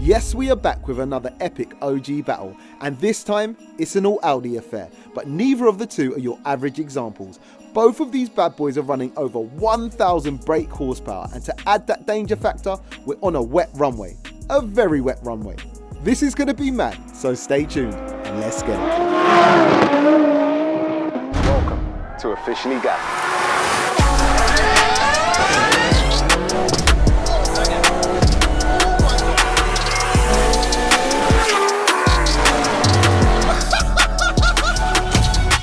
Yes, we are back with another epic OG battle, and this time it's an all Audi affair, but neither of the two are your average examples. Both of these bad boys are running over 1,000 brake horsepower, and to add that danger factor, we're on a wet runway. A very wet runway. This is going to be mad, so stay tuned and let's get it. Welcome to Officially Gassed.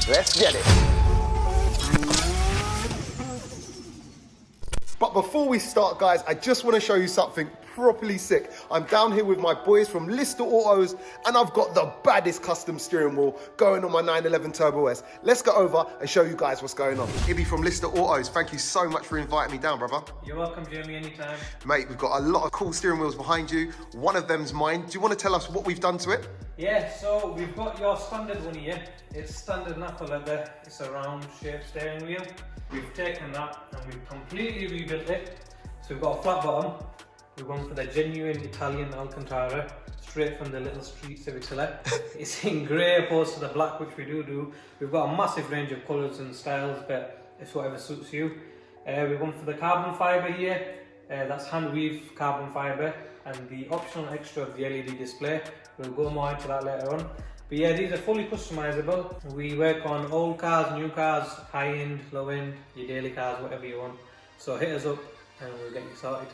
Let's get it. But before we start, guys, I just want to show you something properly sick. I'm down here with my boys from Lister Autos, and I've got the baddest custom steering wheel going on my 911 Turbo S. Let's go over and show you guys what's going on. Ibby from Lister Autos, thank you so much for inviting me down, brother. You're welcome, Jamie, anytime. Mate, we've got a lot of cool steering wheels behind you. One of them's mine. Do you want to tell us what we've done to it? Yeah, so we've got your standard one here. It's standard knuckle leather. It's a round shaped steering wheel. We've taken that and we've completely rebuilt it. So we've got a flat bottom. We've gone for the genuine Italian Alcantara, straight from the little streets of Italy. It's in grey opposed to the black, which we do. We've got a massive range of colours and styles, but it's whatever suits you. We've gone for the carbon fibre here. That's hand weave carbon fibre, and the optional extra of the LED display. We'll go more into that later on. But yeah, these are fully customizable. We work on old cars, new cars, high end, low end, your daily cars, whatever you want. So hit us up and we'll get you sorted.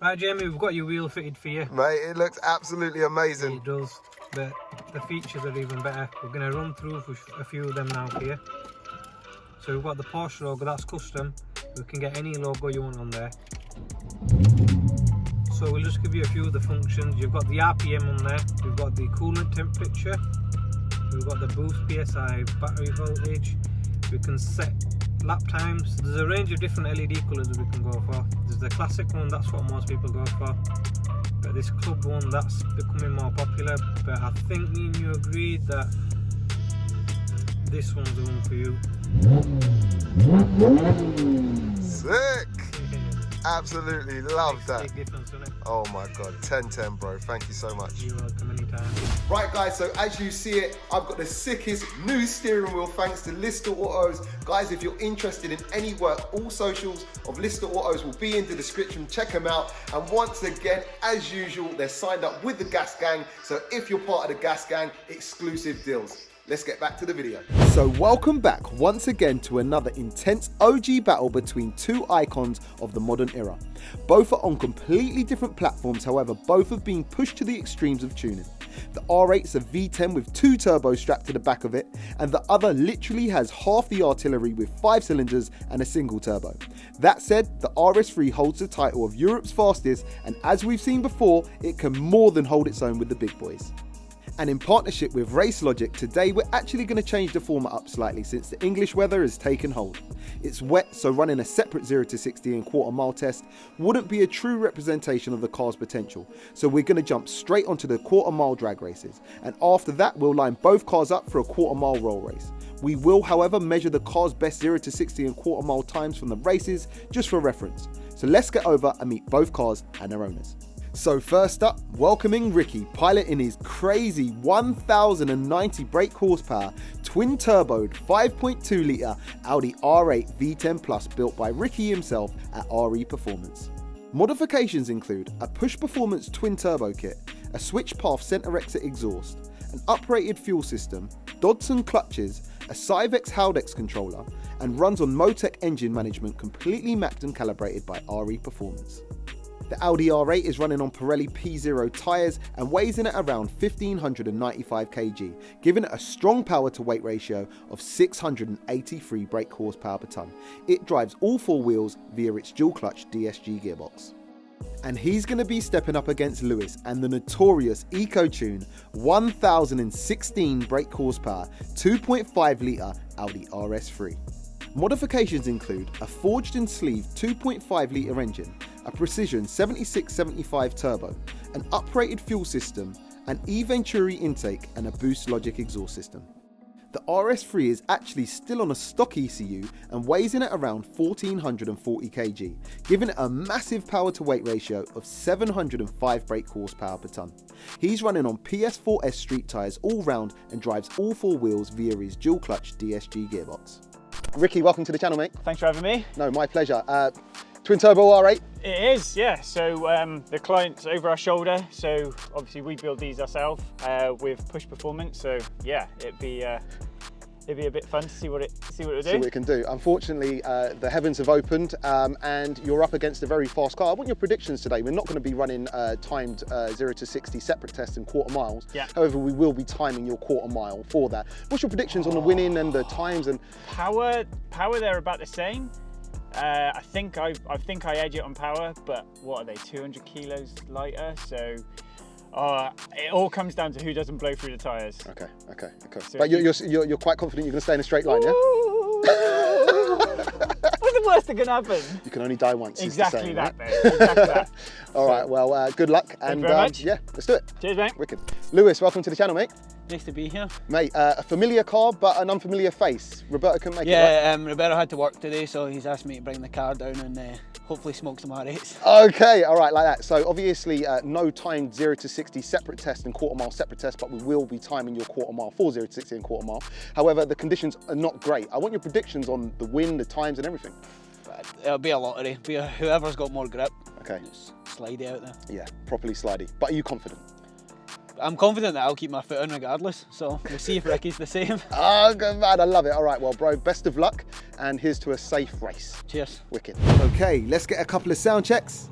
Right, Jamie, we've got your wheel fitted for you. Mate, it looks absolutely amazing. It does, but the features are even better. We're going to run through a few of them now for you. So we've got the Porsche logo, that's custom. We can get any logo you want on there. So we'll just give you a few of the functions. You've got the RPM on there, we've got the coolant temperature, we've got the boost PSI, battery voltage, we can set lap times. There's a range of different LED colours we can go for. There's the classic one, that's what most people go for. But this club one, that's becoming more popular. But I think me and you agreed that this one's the one for you. Sick! Absolutely love that. Big difference, isn't it? Oh my god, 10-10, bro. Thank you so much. You're welcome, anytime. Right, guys, so as you see it, I've got the sickest new steering wheel thanks to Lister Autos. Guys, if you're interested in any work, all socials of Lister Autos will be in the description. Check them out. And once again, as usual, they're signed up with the Gas Gang. So if you're part of the Gas Gang, exclusive deals. Let's get back to the video. So welcome back once again to another intense OG battle between two icons of the modern era. Both are on completely different platforms, however, both have been pushed to the extremes of tuning. The R8's a V10 with 2 turbos strapped to the back of it, and the other literally has half the artillery with 5 cylinders and a single turbo. That said, the RS3 holds the title of Europe's fastest, and as we've seen before, it can more than hold its own with the big boys. And in partnership with Race Logic, today we're actually going to change the format up slightly since the English weather has taken hold. It's wet, so running a separate 0 to 60 and quarter mile test wouldn't be a true representation of the car's potential. So we're going to jump straight onto the quarter mile drag races, and after that we'll line both cars up for a quarter mile roll race. We will, however, measure the car's best 0 to 60 and quarter mile times from the races just for reference. So let's get over and meet both cars and their owners. So first up, welcoming Ricky, piloting his crazy 1,090 brake horsepower, twin-turboed 5.2 litre Audi R8 V10 Plus built by Ricky himself at RE Performance. Modifications include a push performance twin-turbo kit, a switch path centre exit exhaust, an uprated fuel system, Dodson clutches, a Cyvex Haldex controller, and runs on Motec engine management completely mapped and calibrated by RE Performance. The Audi R8 is running on Pirelli P0 tyres and weighs in at around 1,595 kg, giving it a strong power to weight ratio of 683 brake horsepower per tonne. It drives all 4 wheels via its dual clutch DSG gearbox. And he's going to be stepping up against Lewis and the notorious EcoTune 1,016 brake horsepower 2.5 litre Audi RS3. Modifications include a forged and sleeved 2.5 litre engine, a precision 7675 turbo, an uprated fuel system, an E-Venturi intake and a Boost Logic exhaust system. The RS3 is actually still on a stock ECU and weighs in at around 1440 kg, giving it a massive power to weight ratio of 705 brake horsepower per tonne. He's running on PS4S street tyres all round and drives all 4 wheels via his dual clutch DSG gearbox. Ricky, welcome to the channel, mate. Thanks for having me. No, my pleasure. Twin turbo R8? It is, yeah. So the client's over our shoulder, so obviously we build these ourselves with push performance. So yeah, it'd be a bit fun to see what it do. See what it can do. Unfortunately, the heavens have opened and you're up against a very fast car. I want your predictions today. We're not going to be running timed 0 to 60 separate tests in quarter miles. Yeah. However, we will be timing your quarter mile for that. What's your predictions on the winning and the times and power? They're about the same. I think I edge it on power, but what are they? 200 kilos lighter. So. It all comes down to who doesn't blow through the tyres. Okay. So but you're quite confident you're going to stay in a straight line, yeah? What's the worst that can happen? You can only die once. Exactly saying, that, right? mate. Exactly that. All right, well, good luck. And very much. Yeah, let's do it. Cheers, mate. Wicked. Lewis, welcome to the channel, mate. Nice to be here. Mate, a familiar car, but an unfamiliar face. Roberto can make it, right? Roberto had to work today, so he's asked me to bring the car down and hopefully smoke some R8s. Okay, all right, like that. So obviously no timed 0 to 60 separate test and quarter mile separate test, but we will be timing your quarter mile for 0 to 60 and quarter mile. However, the conditions are not great. I want your predictions on the wind, the times and everything. It'll be a lottery. Whoever's got more grip. Okay. It's slidey out there. Yeah, properly slidey. But are you confident? I'm confident that I'll keep my foot on regardless, so we'll see if Ricky's the same. Oh, good man, I love it. All right, well, bro, best of luck, and here's to a safe race. Cheers. Wicked. Okay, let's get a couple of sound checks.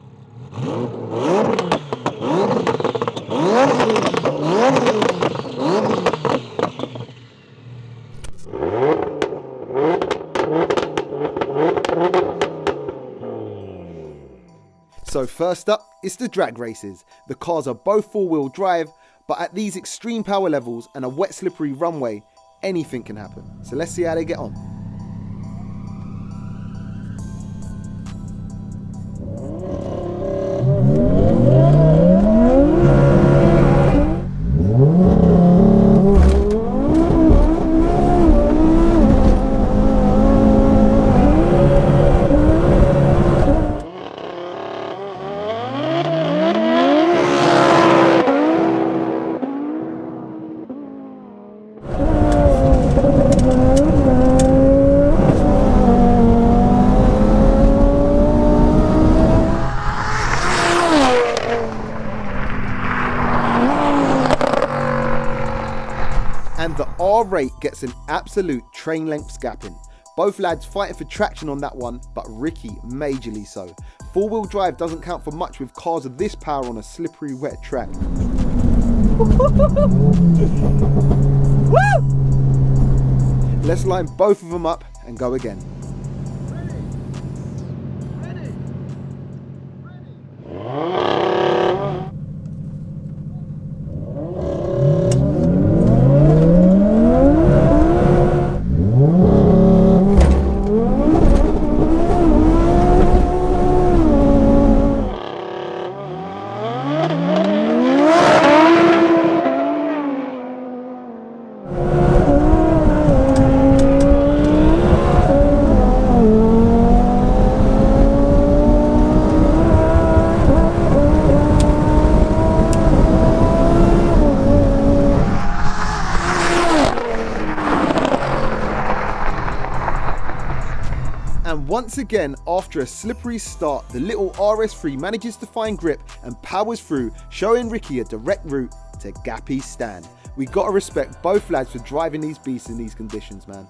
So first up, it's the drag races. The cars are both 4-wheel drive, but at these extreme power levels and a wet slippery runway, anything can happen. So let's see how they get on. And the R8 gets an absolute train length gapping. Both lads fighting for traction on that one, but Ricky majorly so. 4-wheel drive doesn't count for much with cars of this power on a slippery wet track. Let's line both of them up and go again. And once again, after a slippery start, the little RS3 manages to find grip and powers through, showing Ricky a direct route to Gappy's stand. We gotta respect both lads for driving these beasts in these conditions, man.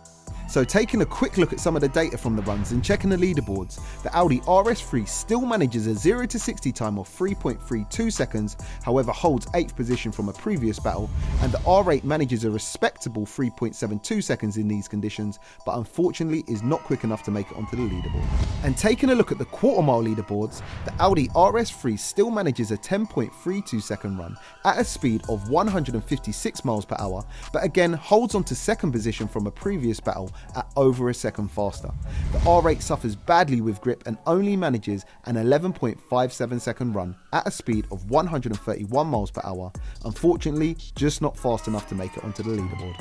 So taking a quick look at some of the data from the runs and checking the leaderboards, the Audi RS3 still manages a 0 to 60 time of 3.32 seconds, however holds 8th position from a previous battle, and the R8 manages a respectable 3.72 seconds in these conditions, but unfortunately is not quick enough to make it onto the leaderboard. And taking a look at the quarter mile leaderboards, the Audi RS3 still manages a 10.32 second run at a speed of 156 miles per hour, but again holds on to 2nd position from a previous battle at over a second faster. The R8 suffers badly with grip and only manages an 11.57 second run at a speed of 131 miles per hour. Unfortunately, just not fast enough to make it onto the leaderboard.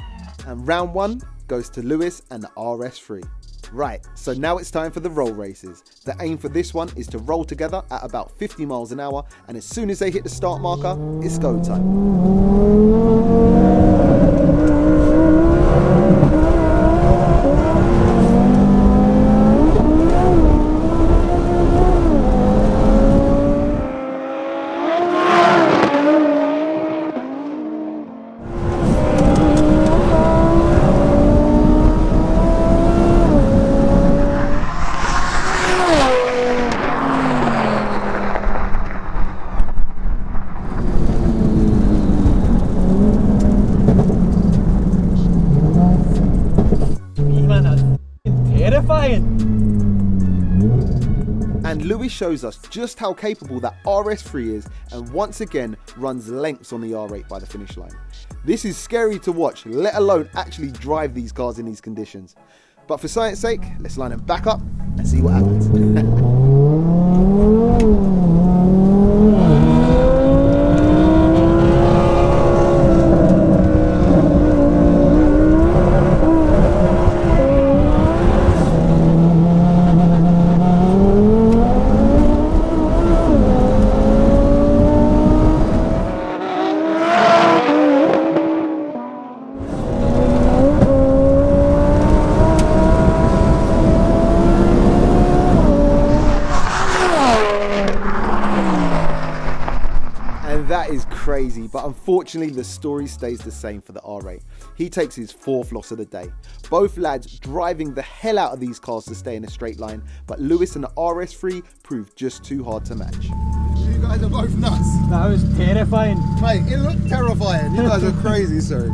And round 1 goes to Lewis and the RS3. Right, so now it's time for the roll races. The aim for this one is to roll together at about 50 miles an hour, and as soon as they hit the start marker, it's go time. And Lewis shows us just how capable that RS3 is, and once again runs lengths on the R8 by the finish line. This is scary to watch, let alone actually drive these cars in these conditions. But for science sake, let's line them back up and see what happens. That is crazy, but unfortunately the story stays the same for the R8. He takes his 4th loss of the day. Both lads driving the hell out of these cars to stay in a straight line, but Lewis and the RS3 proved just too hard to match. You guys are both nuts. That was terrifying. Mate, it looked terrifying. You guys are crazy, sorry.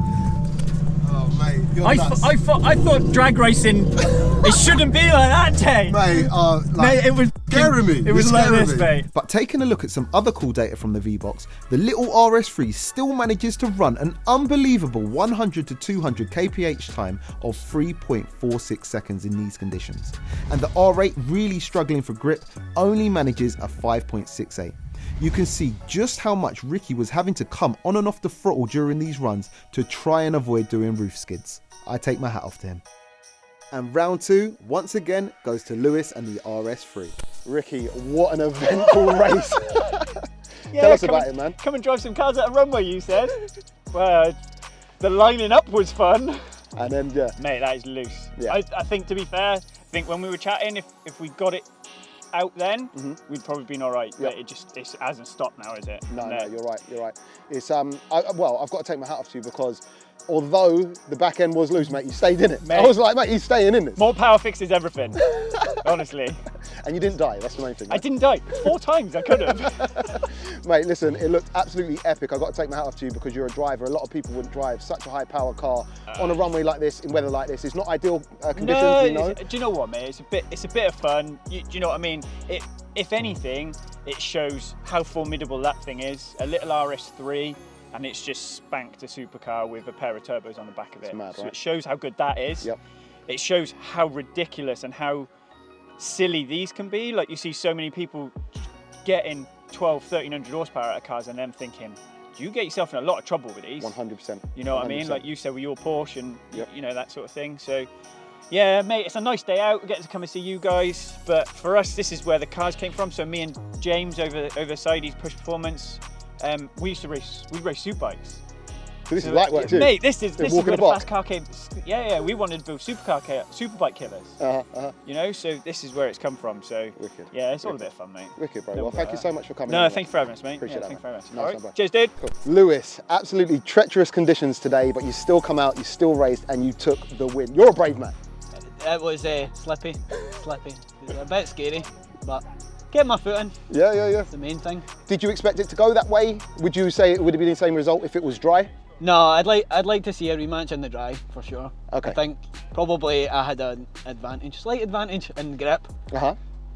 Oh mate, you're nuts. I thought drag racing, it shouldn't be like that, Tay. Mate, Mate, it was scaring me. It was like this, mate. But taking a look at some other cool data from the V-Box, the little RS3 still manages to run an unbelievable 100 to 200 kph time of 3.46 seconds in these conditions. And the R8, really struggling for grip, only manages a 5.68. You can see just how much Ricky was having to come on and off the throttle during these runs to try and avoid doing roof skids. I take my hat off to him. And round 2, once again, goes to Lewis and the RS3. Ricky, what an eventful race. Tell us about it, man. Come and drive some cars at a runway, you said. Well, the lining up was fun. And then, yeah. Mate, that is loose. Yeah. I think, to be fair, I think when we were chatting, if we got it out then, we'd probably been all right. But it hasn't stopped now, is it? No, you're right, you're right. It's well, I've got to take my hat off to you because although the back end was loose, mate, you stayed in it. Mate, I was like, mate, he's staying in this. More power fixes everything, honestly. And you didn't die, that's the main thing. Right? I didn't die. 4 times I could have. Mate, listen, it looked absolutely epic. I've got to take my hat off to you because you're a driver. A lot of people wouldn't drive such a high power car on a runway like this, in weather like this. It's not ideal conditions, we know. Do you know what, mate? It's a bit of fun. Do you know what I mean? If anything, it shows how formidable that thing is. A little RS3, and it's just spanked a supercar with a pair of turbos on the back of it. It's mad, so right? It shows how good that is. Yep. It shows how ridiculous and how silly these can be. Like, you see so many people getting 1300 horsepower out of cars and them thinking, you get yourself in a lot of trouble with these. 100%. You know what I mean? Like you said with your Porsche and you know, that sort of thing. So yeah, mate, it's a nice day out. We get to come and see you guys. But for us, this is where the cars came from. So me and James over Sidey's Push Performance, we race super bikes. So this is light work too? Mate, this is where the fast car came. Yeah, we wanted to build superbike killers. You know, so this is where it's come from. So wicked. Yeah, it's all a bit of fun, mate. Wicked, bro. Well, thank you so much for coming. No, thank you for having us, mate. Appreciate that. Thank you very much. Nice all right. one, bro. Cheers, dude. Cool. Lewis, absolutely treacherous conditions today, but you still come out, you still raced, and you took the win. You're a brave man. It was slippy. It was a bit scary, but get my foot in. Yeah. That's the main thing. Did you expect it to go that way? Would you say it would have been the same result if it was dry? No, I'd like to see a rematch in the dry for sure. Okay. I think probably I had an slight advantage in grip.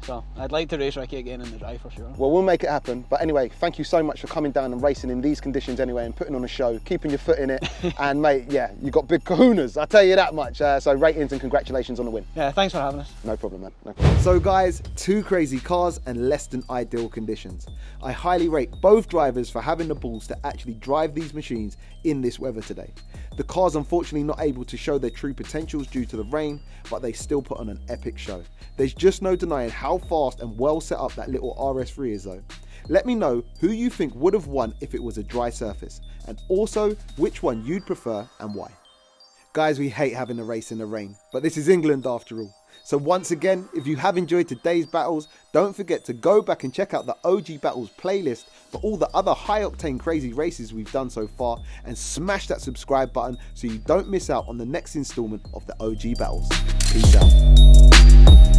So I'd like to race Ricky again in the dry for sure. Well, we'll make it happen. But anyway, thank you so much for coming down and racing in these conditions anyway and putting on a show, keeping your foot in it. And mate, yeah, you got big kahunas, I'll tell you that much. So ratings and congratulations on the win. Yeah, thanks for having us. No problem, man. No problem. So guys, 2 crazy cars and less than ideal conditions. I highly rate both drivers for having the balls to actually drive these machines in this weather today. The cars unfortunately not able to show their true potentials due to the rain, but they still put on an epic show. There's just no denying how fast and well set up that little RS3 is though. Let me know who you think would have won if it was a dry surface, and also which one you'd prefer and why. Guys, we hate having a race in the rain, but this is England after all. So once again, if you have enjoyed today's battles, don't forget to go back and check out the OG Battles playlist for all the other high octane crazy races we've done so far, and smash that subscribe button so you don't miss out on the next installment of the OG Battles. Peace out.